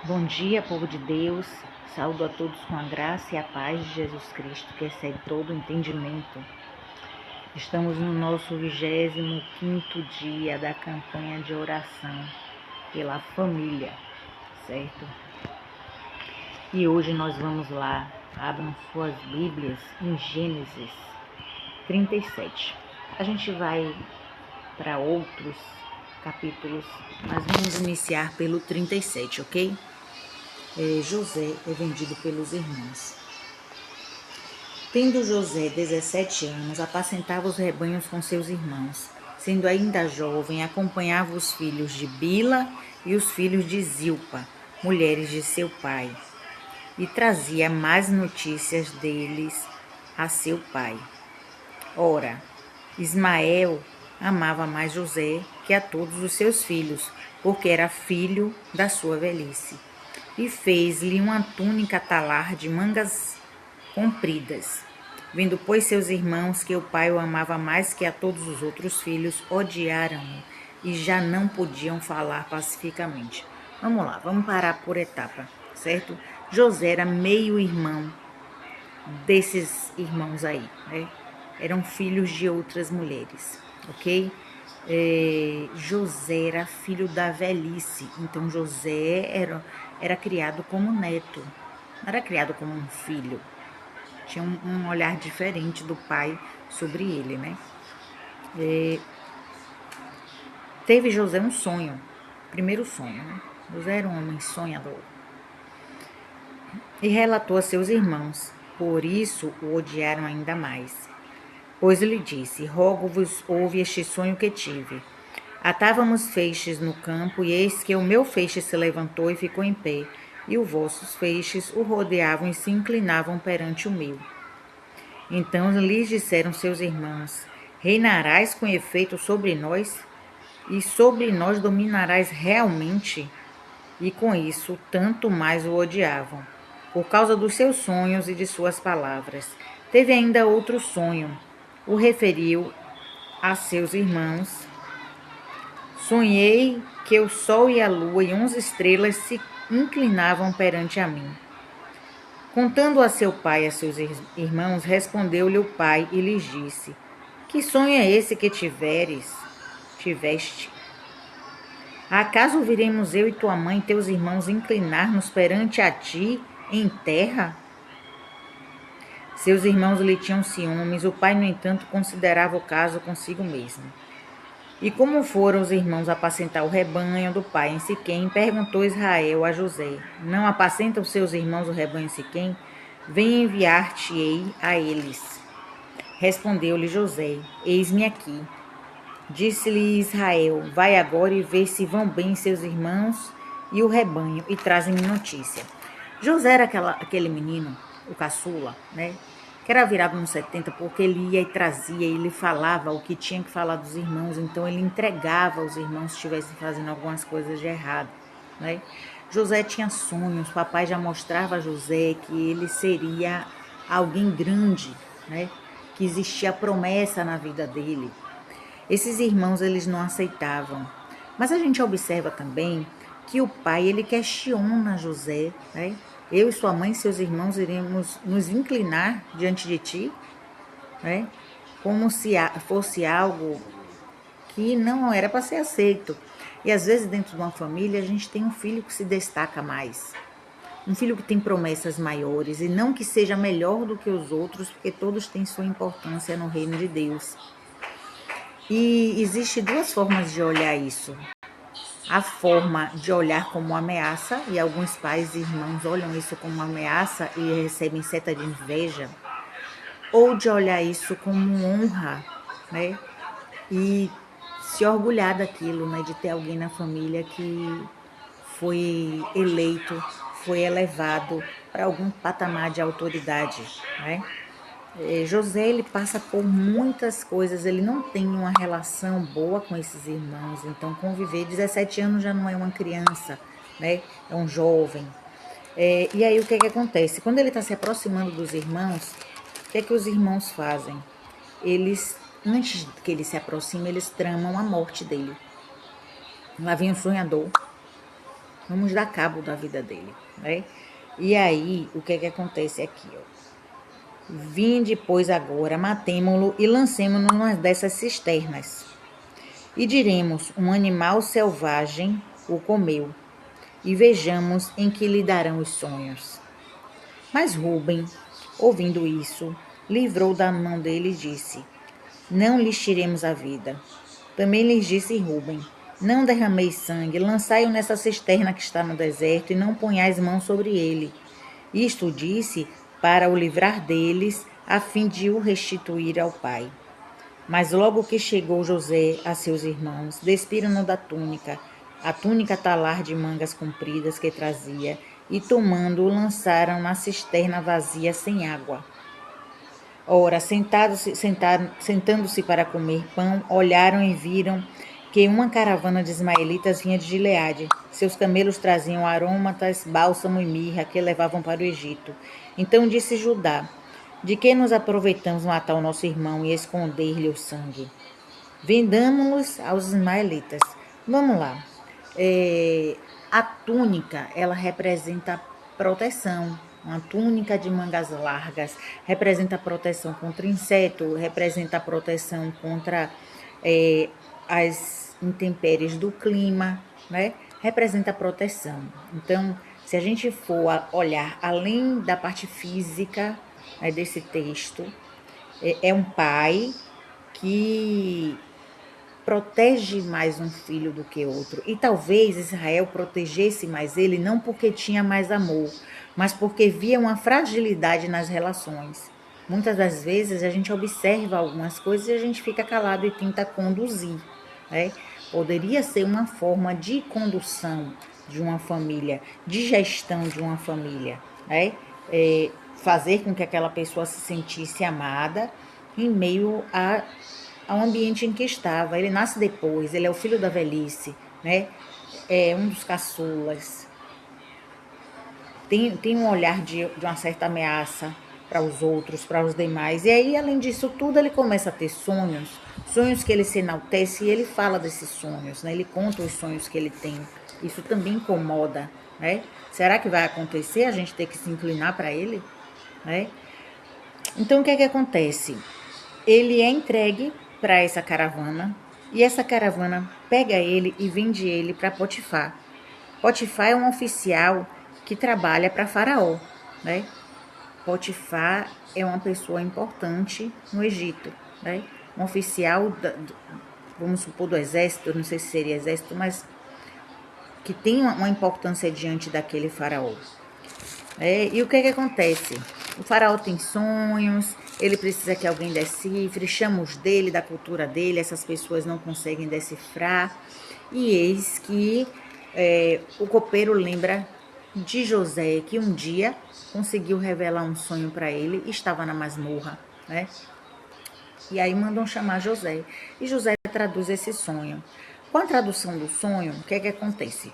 Bom dia, povo de Deus. Saúdo a todos com a graça e a paz de Jesus Cristo, que excede todo entendimento. Estamos no nosso 25º dia da campanha de oração pela família, certo? E hoje nós vamos lá, abram suas Bíblias em Gênesis 37. A gente vai para outros capítulos, mas vamos iniciar pelo 37, ok? José é vendido pelos irmãos. Tendo José 17 anos, apacentava os rebanhos com seus irmãos. Sendo ainda jovem, acompanhava os filhos de Bila e os filhos de Zilpa, mulheres de seu pai, e trazia mais notícias deles a seu pai. Ora, Ismael amava mais José que a todos os seus filhos, porque era filho da sua velhice. E fez-lhe uma túnica talar de mangas compridas. Vendo, pois, seus irmãos que o pai o amava mais que a todos os outros filhos, odiaram-no e já não podiam falar pacificamente. Vamos lá, vamos parar por etapa, certo? José era meio-irmão desses irmãos aí, né? Eram filhos de outras mulheres, ok? José era filho da velhice, então José era criado como neto, não era criado como um filho. Tinha um olhar diferente do pai sobre ele, né? Teve José um sonho, primeiro sonho, né? José era um homem sonhador. E relatou a seus irmãos, por isso o odiaram ainda mais. Pois lhe disse: rogo-vos, ouve este sonho que tive. Atávamos feixes no campo, e eis que o meu feixe se levantou e ficou em pé, e os vossos feixes o rodeavam e se inclinavam perante o meu. Então lhes disseram seus irmãos: reinarás com efeito sobre nós, e sobre nós dominarás realmente? E com isso, tanto mais o odiavam, por causa dos seus sonhos e de suas palavras. Teve ainda outro sonho, o referiu a seus irmãos. Sonhei que o sol e a lua e 11 estrelas se inclinavam perante a mim. Contando a seu pai e a seus irmãos, respondeu-lhe o pai e lhes disse: que sonho é esse que tiveste? Acaso viremos eu e tua mãe e teus irmãos inclinar-nos perante a ti em terra? Seus irmãos lhe tinham ciúmes, o pai, no entanto, considerava o caso consigo mesmo. E como foram os irmãos apacentar o rebanho do pai em Siquém, perguntou Israel a José: não apacentam seus irmãos o rebanho em Siquém? Vem enviar-te-ei a eles. Respondeu-lhe José: eis-me aqui. Disse-lhe Israel: vai agora e vê se vão bem seus irmãos e o rebanho, e trazem-me notícia. José era aquele menino, o caçula, né? Que era virado nos 70, porque ele ia e trazia, ele falava o que tinha que falar dos irmãos, então ele entregava os irmãos se estivessem fazendo algumas coisas de errado, né? José tinha sonhos, papai já mostrava a José que ele seria alguém grande, né? Que existia promessa na vida dele. Esses irmãos, eles não aceitavam. Mas a gente observa também que o pai, ele questiona José, né? Eu e sua mãe e seus irmãos iremos nos inclinar diante de ti, né? Como se fosse algo que não era para ser aceito. E às vezes dentro de uma família a gente tem um filho que se destaca mais. Um filho que tem promessas maiores e não que seja melhor do que os outros, porque todos têm sua importância no reino de Deus. E existe duas formas de olhar isso. A forma de olhar como uma ameaça, e alguns pais e irmãos olham isso como uma ameaça e recebem seta de inveja, ou de olhar isso como honra, né? E se orgulhar daquilo, né? De ter alguém na família que foi eleito, foi elevado para algum patamar de autoridade, né? José, ele passa por muitas coisas, ele não tem uma relação boa com esses irmãos, então conviver, 17 anos já não é uma criança, né? É um jovem. E aí o que acontece? Quando ele está se aproximando dos irmãos, o que os irmãos fazem? Eles, antes que ele se aproxime, eles tramam a morte dele. Lá vem o sonhador, Vamos dar cabo da vida dele, né? E aí, o que acontece aqui, ó? Vinde, pois, agora, matemo-lo e lancemo-no numa dessas cisternas. E diremos, um animal selvagem o comeu, e vejamos em que lhe darão os sonhos. Mas Rúben, ouvindo isso, livrou da mão dele e disse, não lhes tiremos a vida. Também lhes disse Rúben, não derrameis sangue, lançai-o nessa cisterna que está no deserto e não ponhais mão sobre ele. Isto disse para o livrar deles, a fim de o restituir ao pai. Mas logo que chegou José a seus irmãos, despiram-no da túnica, a túnica talar de mangas compridas que trazia, e tomando-o lançaram na cisterna vazia sem água. Ora, sentando-se para comer pão, olharam e viram que uma caravana de ismaelitas vinha de Gileade. Seus camelos traziam aromatas, bálsamo e mirra que levavam para o Egito. Então disse Judá, de que nos aproveitamos matar o nosso irmão e esconder-lhe o sangue? Vendamos-los aos ismaelitas. Vamos lá. A túnica, ela representa proteção. Uma túnica de mangas largas representa proteção contra inseto, representa proteção contra as intempéries do clima, né? Representa proteção. Então, se a gente for olhar além da parte física, né, desse texto, é um pai que protege mais um filho do que outro. E talvez Israel protegesse mais ele não porque tinha mais amor, mas porque via uma fragilidade nas relações. Muitas das vezes a gente observa algumas coisas e a gente fica calado e tenta conduzir, né? Poderia ser uma forma de condução de uma família, de gestão de uma família, né? Fazer com que aquela pessoa se sentisse amada em meio ao ambiente em que estava. Ele nasce depois, ele é o filho da velhice, né? É um dos caçulas. Tem um olhar de uma certa ameaça para os outros, para os demais. E aí, além disso tudo, ele começa a ter sonhos que ele se enaltece e ele fala desses sonhos, né? Ele conta os sonhos que ele tem. Isso também incomoda, né? Será que vai acontecer a gente ter que se inclinar para ele, né? Então, o que acontece? Ele é entregue para essa caravana e essa caravana pega ele e vende ele para Potifar. Potifar é um oficial que trabalha para Faraó, né? Potifar é uma pessoa importante no Egito, né? Um oficial, vamos supor, do exército, não sei se seria exército, mas que tem uma importância diante daquele faraó. E o que acontece? O faraó tem sonhos, ele precisa que alguém decifre, chama os dele, da cultura dele, essas pessoas não conseguem decifrar. E eis que o copeiro lembra de José, que um dia conseguiu revelar um sonho para ele, estava na masmorra, né? E aí mandam chamar José. E José traduz esse sonho. Com a tradução do sonho, o que acontece?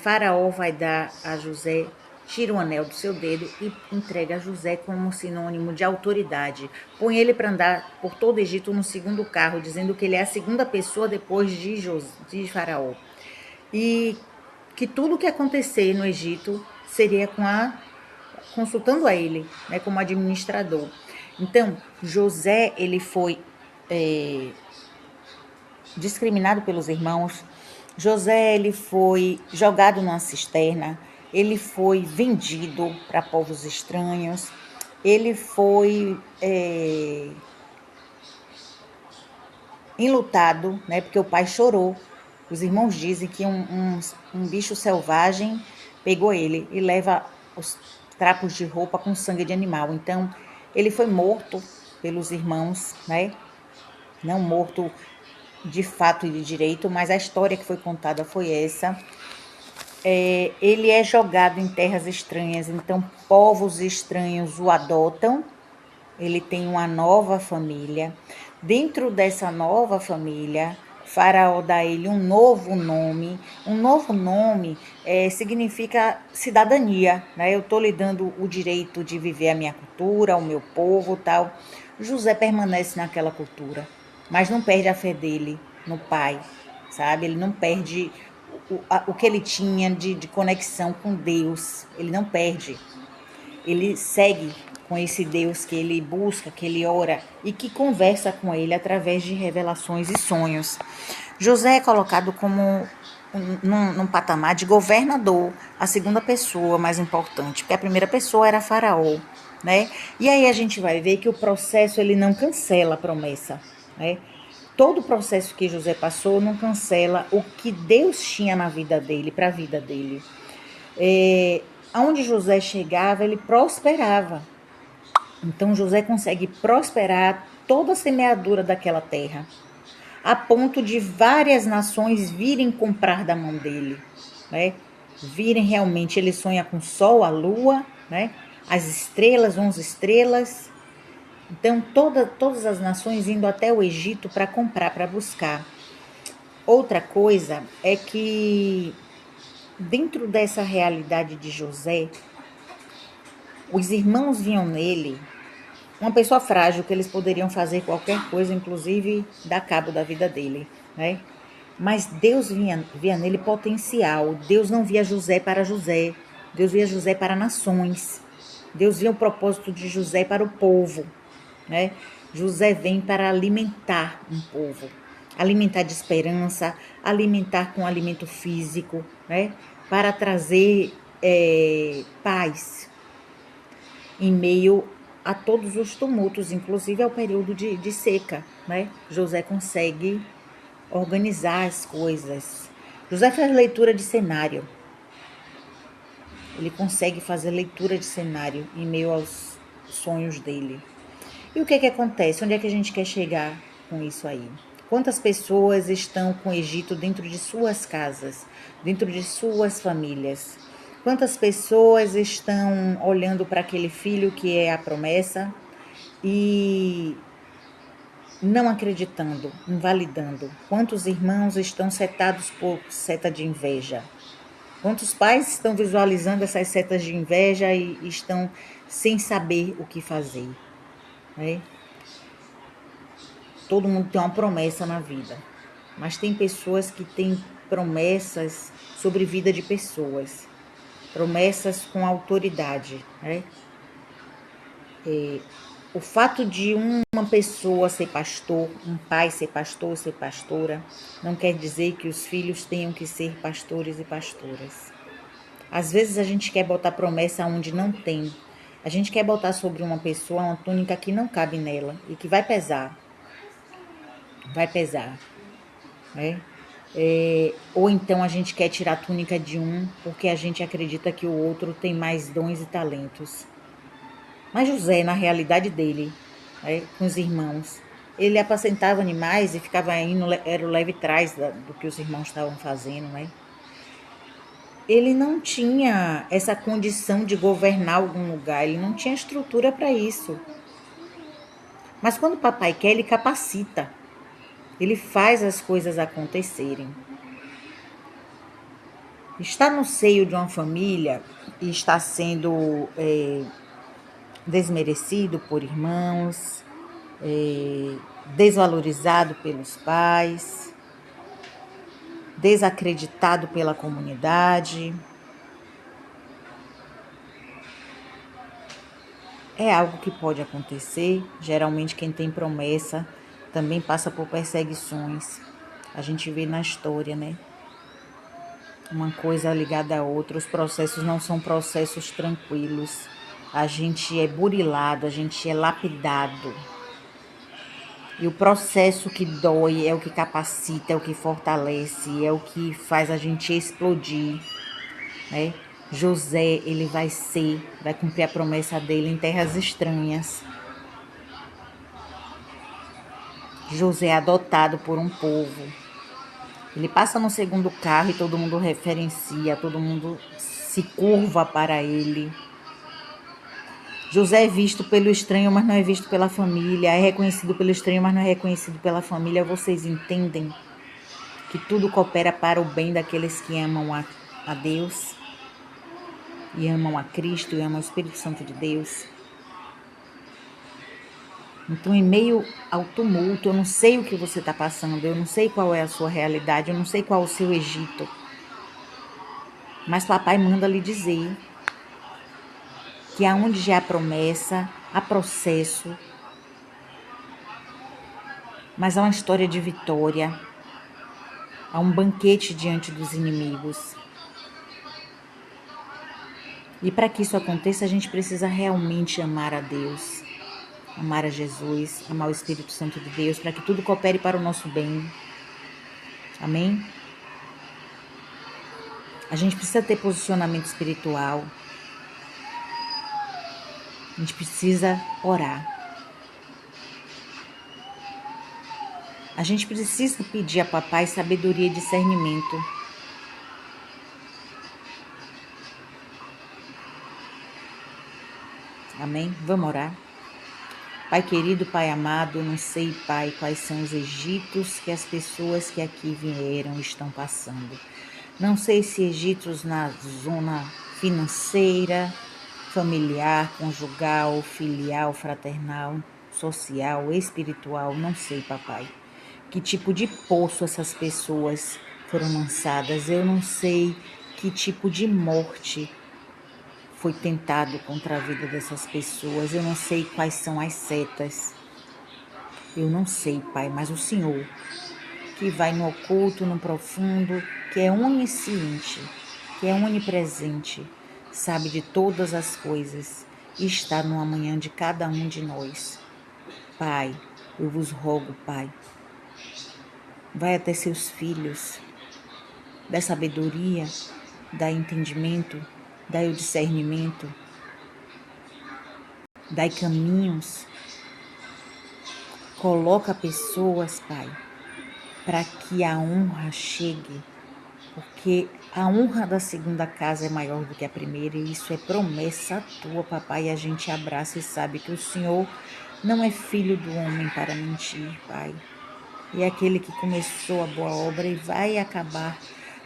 Faraó vai dar a José, tira o anel do seu dedo e entrega a José como sinônimo de autoridade. Põe ele para andar por todo o Egito no segundo carro, dizendo que ele é a segunda pessoa depois de Faraó. E que tudo que acontecer no Egito seria consultando a ele, né, como administrador. Então, José, ele foi discriminado pelos irmãos. José, ele foi jogado numa cisterna, ele foi vendido para povos estranhos, ele foi enlutado, né, porque o pai chorou. Os irmãos dizem que um bicho selvagem pegou ele e leva os trapos de roupa com sangue de animal. Então, ele foi morto pelos irmãos, né? Não morto de fato e de direito, mas a história que foi contada foi essa. Ele é jogado em terras estranhas, então povos estranhos o adotam. Ele tem uma nova família. Dentro dessa nova família, Faraó dá a ele um novo nome. Um novo nome significa cidadania, né? Eu estou lhe dando o direito de viver a minha cultura, o meu povo, tal. José permanece naquela cultura, mas não perde a fé dele no pai, sabe? Ele não perde o que ele tinha de conexão com Deus. Ele não perde. Ele segue com esse Deus que ele busca, que ele ora e que conversa com ele através de revelações e sonhos. José é colocado como num patamar de governador, a segunda pessoa mais importante, porque a primeira pessoa era Faraó, né? E aí a gente vai ver que o processo ele não cancela a promessa, né? Todo o processo que José passou não cancela o que Deus tinha na vida dele, para a vida dele. Aonde José chegava, ele prosperava. Então José consegue prosperar toda a semeadura daquela terra, a ponto de várias nações virem comprar da mão dele, né? Virem realmente, ele sonha com o sol, a lua, né? As estrelas, 11 estrelas. Então todas as nações indo até o Egito para comprar, para buscar. Outra coisa é que dentro dessa realidade de José, os irmãos viam nele uma pessoa frágil, que eles poderiam fazer qualquer coisa, inclusive dar cabo da vida dele, né? Mas Deus via nele potencial. Deus não via José para José. Deus via José para nações. Deus via o propósito de José para o povo, né? José vem para alimentar um povo. Alimentar de esperança, alimentar com alimento físico, né? Para trazer paz em meio a todos os tumultos, inclusive ao período de seca, né? José consegue organizar as coisas. José faz leitura de cenário. Ele consegue fazer leitura de cenário em meio aos sonhos dele. E o que acontece? Onde é que a gente quer chegar com isso aí? Quantas pessoas estão com o Egito dentro de suas casas, dentro de suas famílias? Quantas pessoas estão olhando para aquele filho que é a promessa e não acreditando, invalidando? Quantos irmãos estão setados por seta de inveja? Quantos pais estão visualizando essas setas de inveja e estão sem saber o que fazer, né? Todo mundo tem uma promessa na vida, mas tem pessoas que têm promessas sobre vida de pessoas, promessas com autoridade, né? O fato de uma pessoa ser pastor, um pai ser pastor, ser pastora, não quer dizer que os filhos tenham que ser pastores e pastoras. Às vezes a gente quer botar promessa onde não tem. A gente quer botar sobre uma pessoa uma túnica que não cabe nela e que vai pesar. Vai pesar, né? Ou então a gente quer tirar a túnica de um porque a gente acredita que o outro tem mais dons e talentos. Mas José, na realidade dele, né, com os irmãos, ele apacentava animais e ficava indo, era o leve trás do que os irmãos estavam fazendo, né? Ele não tinha essa condição de governar algum lugar, ele não tinha estrutura para isso. Mas quando o papai quer, ele capacita, ele faz as coisas acontecerem. Estar no seio de uma família e estar sendo desmerecido por irmãos, desvalorizado pelos pais, desacreditado pela comunidade, é algo que pode acontecer. Geralmente quem tem promessa também passa por perseguições. A gente vê na história, né? Uma coisa ligada à outra. Os processos não são processos tranquilos. A gente é burilado, a gente é lapidado. E o processo que dói é o que capacita, é o que fortalece, é o que faz a gente explodir, né? José, ele vai cumprir a promessa dele em terras estranhas. José é adotado por um povo. Ele passa no segundo carro e todo mundo referencia, todo mundo se curva para ele. José é visto pelo estranho, mas não é visto pela família. É reconhecido pelo estranho, mas não é reconhecido pela família. Vocês entendem que tudo coopera para o bem daqueles que amam a Deus e amam a Cristo e amam o Espírito Santo de Deus? Então, em meio ao tumulto, eu não sei o que você está passando, eu não sei qual é a sua realidade, eu não sei qual é o seu Egito, Mas papai manda lhe dizer que aonde já há promessa, há processo, mas há uma história de vitória, há um banquete diante dos inimigos. E para que isso aconteça, a gente precisa realmente amar a Deus, amar a Jesus, amar o Espírito Santo de Deus, para que tudo coopere para o nosso bem. Amém? A gente precisa ter posicionamento espiritual. A gente precisa orar. A gente precisa pedir a papai sabedoria e discernimento. Amém? Vamos orar? Pai querido, Pai amado, eu não sei, Pai, quais são os egitos que as pessoas que aqui vieram estão passando. Não sei se egitos na zona financeira, familiar, conjugal, filial, fraternal, social, espiritual, não sei, papai. Que tipo de poço essas pessoas foram lançadas, eu não sei que tipo de morte foi tentado contra a vida dessas pessoas, eu não sei quais são as setas, eu não sei, Pai, mas o Senhor, que vai no oculto, no profundo, que é onisciente, que é onipresente, sabe de todas as coisas e está no amanhã de cada um de nós. Pai, eu vos rogo, Pai, vai até seus filhos, dá sabedoria, dá entendimento, dá o discernimento, dá caminhos, coloca pessoas, Pai, para que a honra chegue, porque a honra da segunda casa é maior do que a primeira, e isso é promessa tua, papai, e a gente abraça e sabe que o Senhor não é filho do homem para mentir, Pai. E é aquele que começou a boa obra e vai acabar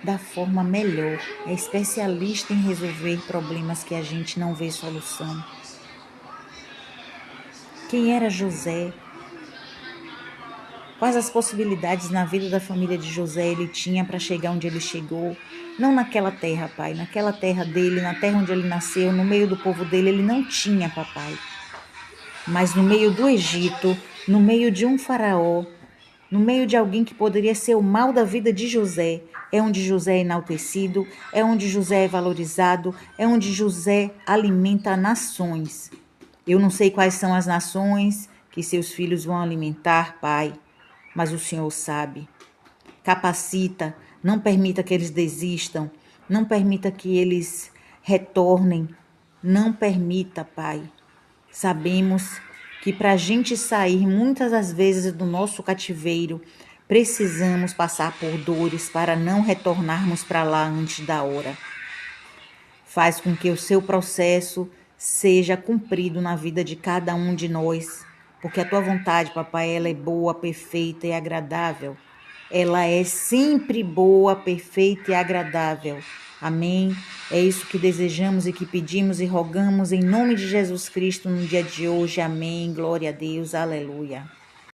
da forma melhor. É especialista em resolver problemas que a gente não vê solução. Quem era José? Quais as possibilidades na vida da família de José ele tinha para chegar onde ele chegou? Não naquela terra, pai, naquela terra dele, na terra onde ele nasceu, no meio do povo dele, ele não tinha, papai. Mas no meio do Egito, no meio de um faraó, no meio de alguém que poderia ser o mal da vida de José, é onde José é enaltecido, é onde José é valorizado, é onde José alimenta nações. Eu não sei quais são as nações que seus filhos vão alimentar, pai, mas o Senhor sabe. Capacita, não permita que eles desistam, não permita que eles retornem, não permita, pai. Sabemos que para a gente sair muitas das vezes do nosso cativeiro, precisamos passar por dores para não retornarmos para lá antes da hora. Faz com que o seu processo seja cumprido na vida de cada um de nós, porque a tua vontade, papai, ela é boa, perfeita e agradável. Ela é sempre boa, perfeita e agradável. Amém? É isso que desejamos e que pedimos e rogamos em nome de Jesus Cristo no dia de hoje. Amém. Glória a Deus. Aleluia.